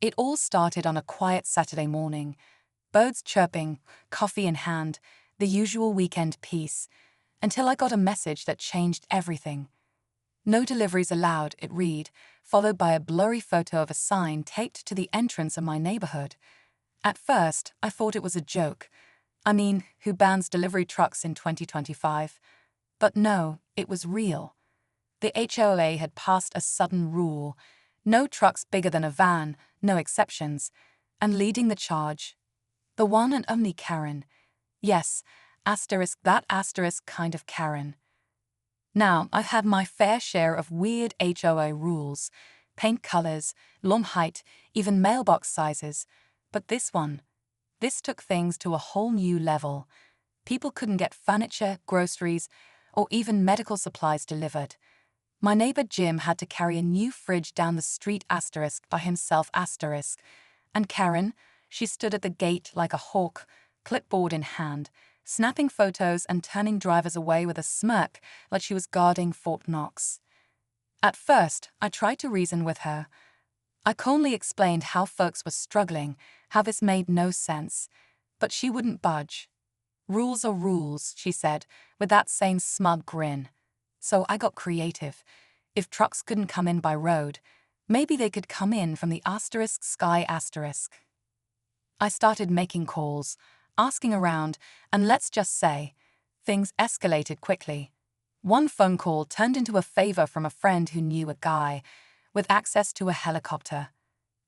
It all started on a quiet Saturday morning. Birds chirping, coffee in hand, the usual weekend peace, until I got a message that changed everything. "No deliveries allowed," it read, followed by a blurry photo of a sign taped to the entrance of my neighborhood. At first, I thought it was a joke. I mean, who bans delivery trucks in 2025? But no, it was real. The HOA had passed a sudden rule: no trucks bigger than a van, no exceptions, and leading the charge, the one and only Karen. Yes, that asterisk kind of Karen. Now, I've had my fair share of weird HOA rules: paint colors, lawn height, even mailbox sizes. But this took things to a whole new level. People couldn't get furniture, groceries, or even medical supplies delivered. My neighbor Jim had to carry a new fridge down the street by himself. And Karen, she stood at the gate like a hawk, clipboard in hand, snapping photos and turning drivers away with a smirk like she was guarding Fort Knox. At first, I tried to reason with her. I calmly explained how folks were struggling, how this made no sense. But she wouldn't budge. "Rules are rules," she said, with that same smug grin. So I got creative. If trucks couldn't come in by road, maybe they could come in from the sky asterisk. I started making calls, asking around, and let's just say, things escalated quickly. One phone call turned into a favor from a friend who knew a guy with access to a helicopter.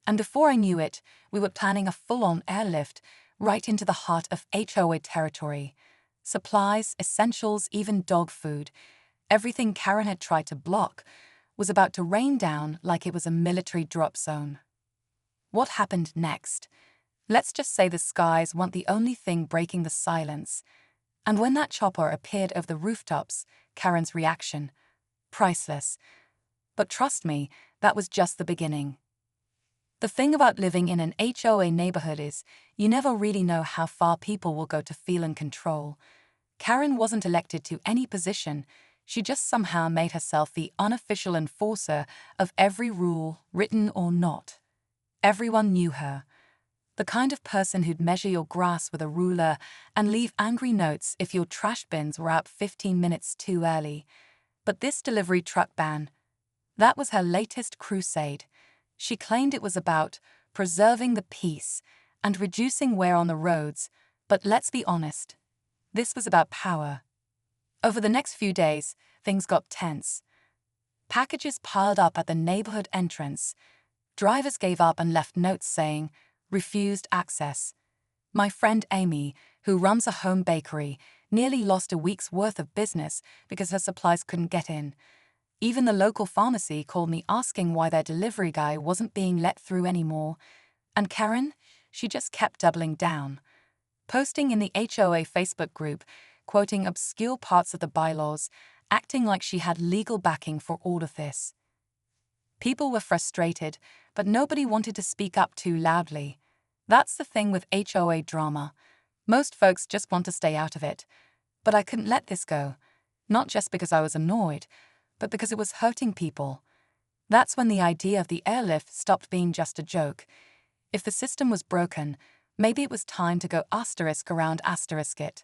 And before I knew it, we were planning a full-on airlift right into the heart of HOA territory. Supplies, essentials, even dog food, everything Karen had tried to block, was about to rain down like it was a military drop zone. What happened next? Let's just say the skies weren't the only thing breaking the silence. And when that chopper appeared over the rooftops, Karen's reaction: priceless. But trust me, that was just the beginning. The thing about living in an HOA neighborhood is you never really know how far people will go to feel in control. Karen wasn't elected to any position. She just somehow made herself the unofficial enforcer of every rule, written or not. Everyone knew her. The kind of person who'd measure your grass with a ruler and leave angry notes if your trash bins were out 15 minutes too early. But this delivery truck ban, that was her latest crusade. She claimed it was about preserving the peace and reducing wear on the roads, but let's be honest, this was about power. Over the next few days, things got tense. Packages piled up at the neighborhood entrance. Drivers gave up and left notes saying, "Refused access." My friend Amy, who runs a home bakery, nearly lost a week's worth of business because her supplies couldn't get in. Even the local pharmacy called me asking why their delivery guy wasn't being let through anymore. And Karen, she just kept doubling down, posting in the HOA Facebook group, quoting obscure parts of the bylaws, acting like she had legal backing for all of this. People were frustrated, but nobody wanted to speak up too loudly. That's the thing with HOA drama. Most folks just want to stay out of it. But I couldn't let this go. Not just because I was annoyed, but because it was hurting people. That's when the idea of the airlift stopped being just a joke. If the system was broken, maybe it was time to go asterisk around asterisk it.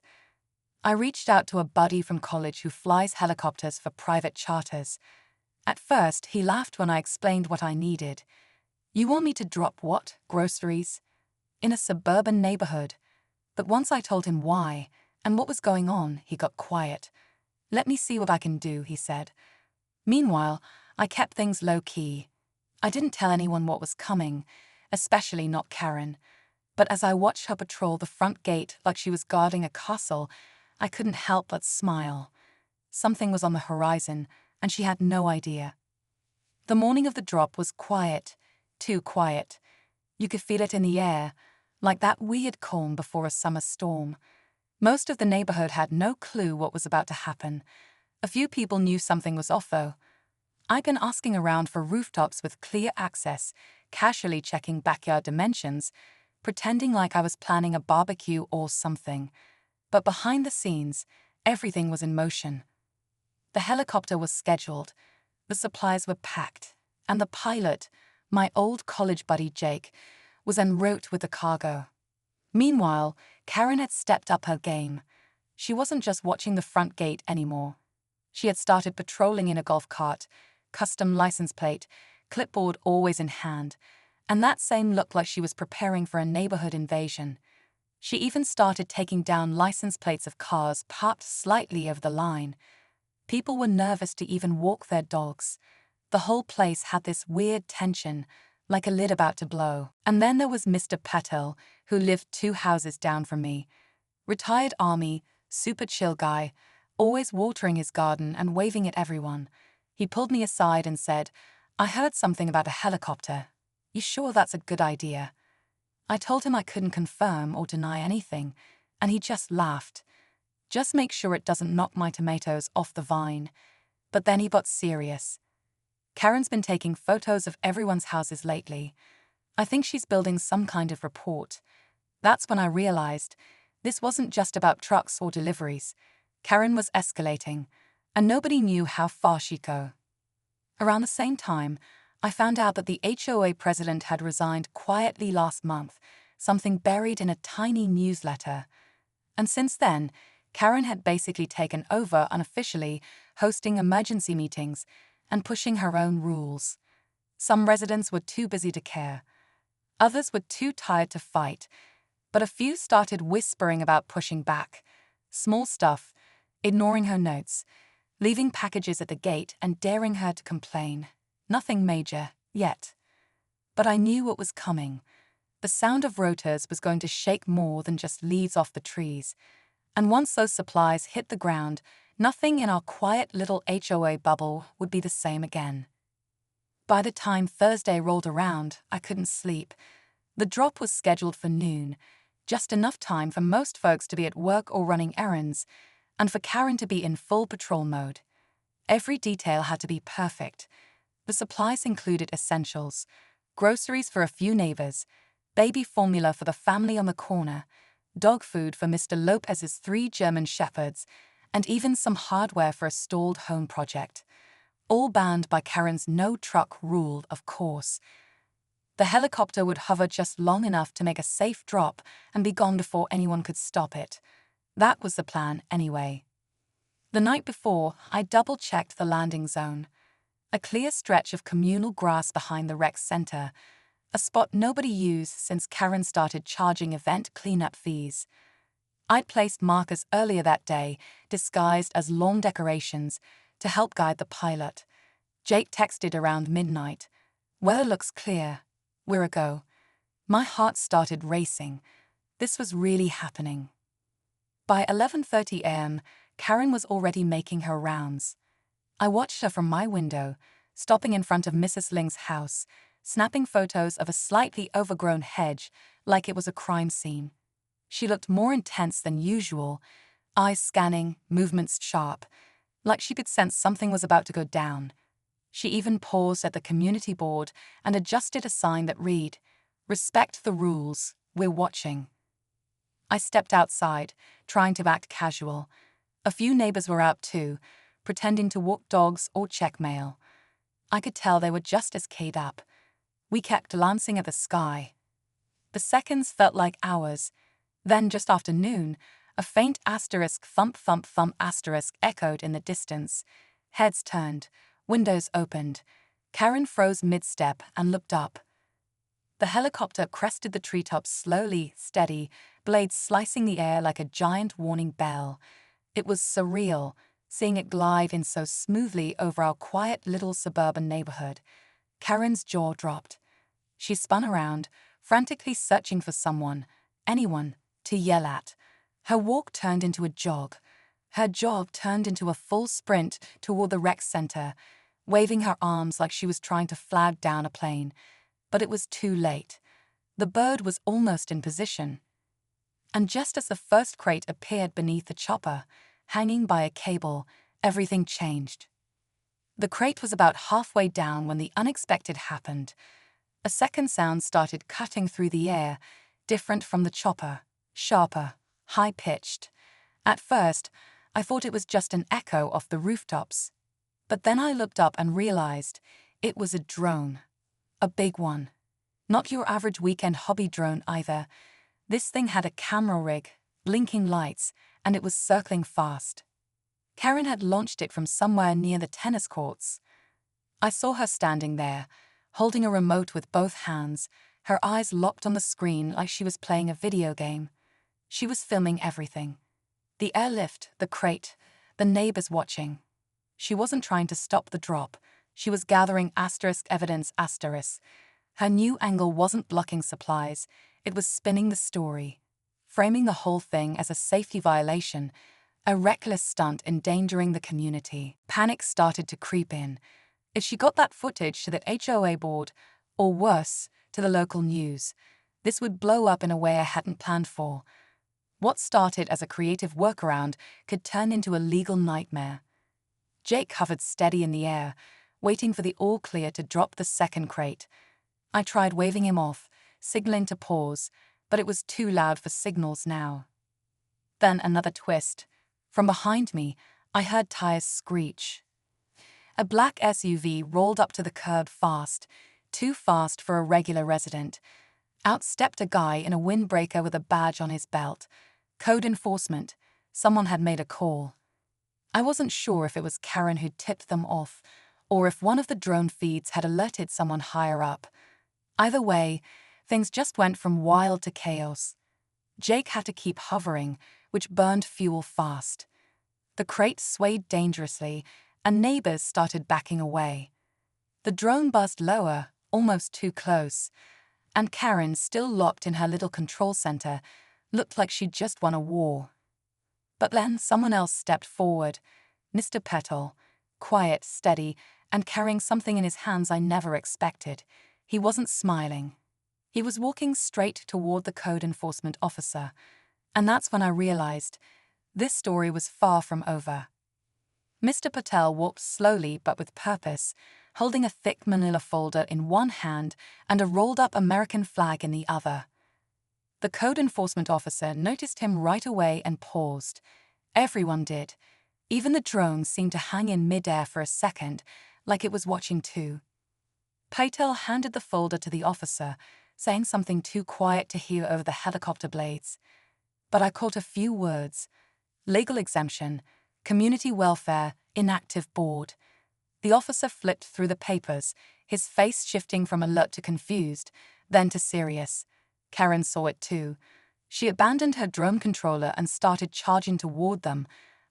I reached out to a buddy from college who flies helicopters for private charters. At first, he laughed when I explained what I needed. "You want me to drop what? Groceries? In a suburban neighborhood?" But once I told him why and what was going on, he got quiet. "Let me see what I can do," he said. Meanwhile, I kept things low-key. I didn't tell anyone what was coming, especially not Karen. But as I watched her patrol the front gate like she was guarding a castle, I couldn't help but smile. Something was on the horizon, and she had no idea. The morning of the drop was quiet, too quiet. You could feel it in the air, like that weird calm before a summer storm. Most of the neighborhood had no clue what was about to happen. A few people knew something was off, though. I'd been asking around for rooftops with clear access, casually checking backyard dimensions, pretending like I was planning a barbecue or something. But behind the scenes, everything was in motion. The helicopter was scheduled, the supplies were packed, and the pilot, My old college buddy Jake was en route with the cargo. Meanwhile, Karen had stepped up her game. She wasn't just watching the front gate anymore. She had started patrolling in a golf cart, custom license plate, clipboard always in hand, and that same looked like she was preparing for a neighborhood invasion. She even started taking down license plates of cars parked slightly over the line. People were nervous to even walk their dogs. The whole place had this weird tension, like a lid about to blow. And then there was Mr. Patel, who lived 2 houses down from me. Retired army, super chill guy, always watering his garden and waving at everyone. He pulled me aside and said, "I heard something about a helicopter. You sure that's a good idea?" I told him I couldn't confirm or deny anything, and he just laughed. "Just make sure it doesn't knock my tomatoes off the vine." But then he got serious. "Karen's been taking photos of everyone's houses lately. I think she's building some kind of report." That's when I realized this wasn't just about trucks or deliveries. Karen was escalating, and nobody knew how far she'd go. Around the same time, I found out that the HOA president had resigned quietly last month, something buried in a tiny newsletter. And since then, Karen had basically taken over unofficially, hosting emergency meetings and pushing her own rules. Some residents were too busy to care. Others were too tired to fight, but a few started whispering about pushing back. Small stuff, ignoring her notes, leaving packages at the gate and daring her to complain. Nothing major, yet. But I knew what was coming. The sound of rotors was going to shake more than just leaves off the trees. And once those supplies hit the ground, nothing in our quiet little HOA bubble would be the same again. By the time Thursday rolled around, I couldn't sleep. The drop was scheduled for noon, just enough time for most folks to be at work or running errands, and for Karen to be in full patrol mode. Every detail had to be perfect. The supplies included essentials, groceries for a few neighbors, baby formula for the family on the corner, dog food for Mr. Lopez's 3 German shepherds, and even some hardware for a stalled home project. All banned by Karen's no-truck rule, of course. The helicopter would hover just long enough to make a safe drop and be gone before anyone could stop it. That was the plan, anyway. The night before, I double-checked the landing zone. A clear stretch of communal grass behind the rec center, a spot nobody used since Karen started charging event cleanup fees. I'd placed markers earlier that day, disguised as lawn decorations, to help guide the pilot. Jake texted around midnight. "Weather looks clear. We're a go." My heart started racing. This was really happening. By 11:30 a.m., Karen was already making her rounds. I watched her from my window, stopping in front of Mrs. Ling's house, snapping photos of a slightly overgrown hedge like it was a crime scene. She looked more intense than usual, eyes scanning, movements sharp, like she could sense something was about to go down. She even paused at the community board and adjusted a sign that read, "Respect the rules, we're watching." I stepped outside, trying to act casual. A few neighbors were out too, pretending to walk dogs or check mail. I could tell they were just as keyed up. We kept glancing at the sky. The seconds felt like hours. Then, just after noon, a faint asterisk thump thump thump asterisk echoed in the distance. Heads turned, windows opened. Karen froze mid-step and looked up. The helicopter crested the treetops slowly, steady, blades slicing the air like a giant warning bell. It was surreal, seeing it glide in so smoothly over our quiet little suburban neighborhood. Karen's jaw dropped. She spun around, frantically searching for someone, anyone, to yell at. Her walk turned into a jog. Her jog turned into a full sprint toward the rec center, waving her arms like she was trying to flag down a plane. But it was too late. The bird was almost in position. And just as the first crate appeared beneath the chopper, hanging by a cable, everything changed. The crate was about halfway down when the unexpected happened. A second sound started cutting through the air, different from the chopper, sharper, high-pitched. At first, I thought it was just an echo off the rooftops. But then I looked up and realized it was a drone. A big one. Not your average weekend hobby drone either. This thing had a camera rig, blinking lights, and it was circling fast. Karen had launched it from somewhere near the tennis courts. I saw her standing there, holding a remote with both hands, her eyes locked on the screen like she was playing a video game. She was filming everything. The airlift, the crate, the neighbors watching. She wasn't trying to stop the drop. She was gathering evidence. Her new angle wasn't blocking supplies, it was spinning the story, framing the whole thing as a safety violation, a reckless stunt endangering the community. Panic started to creep in. If she got that footage to the HOA board, or worse, to the local news, this would blow up in a way I hadn't planned for. What started as a creative workaround could turn into a legal nightmare. Jake hovered steady in the air, waiting for the all-clear to drop the second crate. I tried waving him off, signaling to pause, but it was too loud for signals now. Then another twist. From behind me, I heard tires screech. A black SUV rolled up to the curb fast, too fast for a regular resident. Out stepped a guy in a windbreaker with a badge on his belt. Code enforcement. Someone had made a call. I wasn't sure if it was Karen who'd tipped them off, or if one of the drone feeds had alerted someone higher up. Either way, things just went from wild to chaos. Jake had to keep hovering, which burned fuel fast. The crate swayed dangerously, and neighbors started backing away. The drone buzzed lower, almost too close, and Karen, still locked in her little control center, looked like she'd just won a war. But then someone else stepped forward, Mr. Petal, quiet, steady, and carrying something in his hands I never expected. He wasn't smiling. He was walking straight toward the code enforcement officer, and that's when I realized this story was far from over. Mr. Patel walked slowly but with purpose, holding a thick manila folder in one hand and a rolled-up American flag in the other. The code enforcement officer noticed him right away and paused. Everyone did. Even the drone seemed to hang in midair for a second, like it was watching too. Patel handed the folder to the officer, saying something too quiet to hear over the helicopter blades. But I caught a few words. Legal exemption, community welfare, inactive board. The officer flipped through the papers, his face shifting from alert to confused, then to serious. Karen saw it too. She abandoned her drone controller and started charging toward them,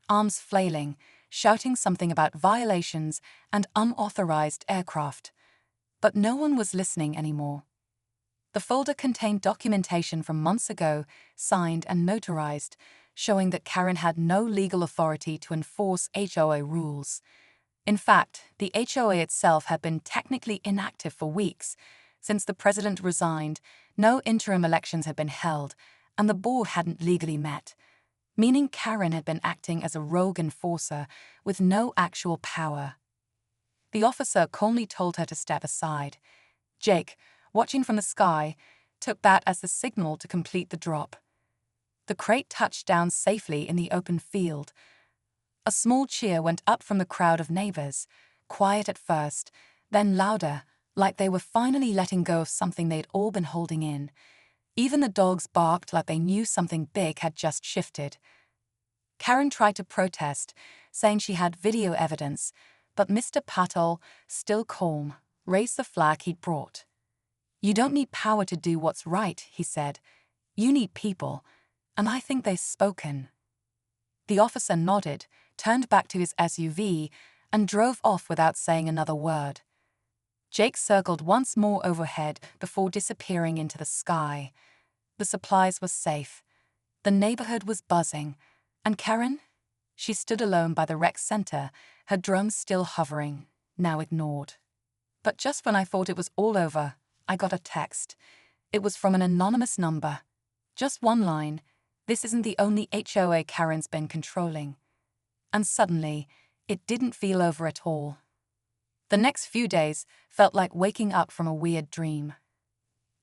arms flailing, shouting something about violations and unauthorized aircraft. But no one was listening anymore. The folder contained documentation from months ago, signed and notarized, showing that Karen had no legal authority to enforce HOA rules. In fact, the HOA itself had been technically inactive for weeks. Since the president resigned, no interim elections had been held, and the board hadn't legally met, meaning Karen had been acting as a rogue enforcer with no actual power. The officer calmly told her to step aside. Jake, watching from the sky, took that as the signal to complete the drop. The crate touched down safely in the open field. A small cheer went up from the crowd of neighbors, quiet at first, then louder, like they were finally letting go of something they'd all been holding in. Even the dogs barked like they knew something big had just shifted. Karen tried to protest, saying she had video evidence, but Mr. Patel, still calm, raised the flag he'd brought. "You don't need power to do what's right," he said. "You need people, and I think they've spoken." The officer nodded, turned back to his SUV, and drove off without saying another word. Jake circled once more overhead before disappearing into the sky. The supplies were safe. The neighborhood was buzzing. And Karen? She stood alone by the rec center, her drone still hovering, now ignored. But just when I thought it was all over, I got a text. It was from an anonymous number. Just one line. "This isn't the only HOA Karen's been controlling." And suddenly, it didn't feel over at all. The next few days felt like waking up from a weird dream.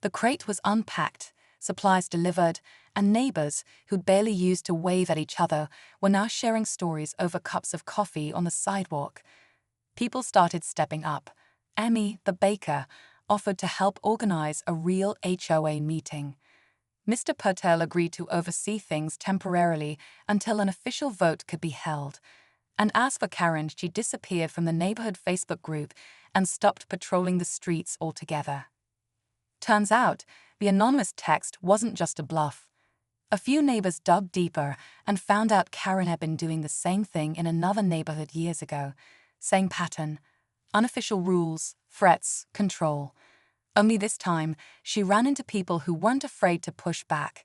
The crate was unpacked, supplies delivered, and neighbors who'd barely used to wave at each other were now sharing stories over cups of coffee on the sidewalk. People started stepping up. Emmy, the baker, offered to help organize a real HOA meeting. Mr. Patel agreed to oversee things temporarily until an official vote could be held. And as for Karen, she disappeared from the neighborhood Facebook group and stopped patrolling the streets altogether. Turns out, the anonymous text wasn't just a bluff. A few neighbors dug deeper and found out Karen had been doing the same thing in another neighborhood years ago. Same pattern: unofficial rules, threats, control. Only this time, she ran into people who weren't afraid to push back.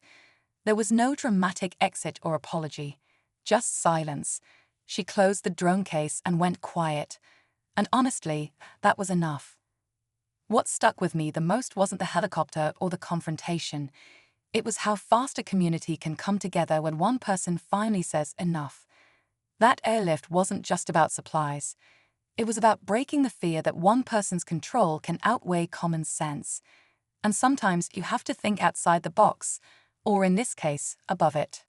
There was no dramatic exit or apology, just silence. She closed the drone case and went quiet. And honestly, that was enough. What stuck with me the most wasn't the helicopter or the confrontation. It was how fast a community can come together when one person finally says enough. That airlift wasn't just about supplies. It was about breaking the fear that one person's control can outweigh common sense. And sometimes you have to think outside the box, or in this case, above it.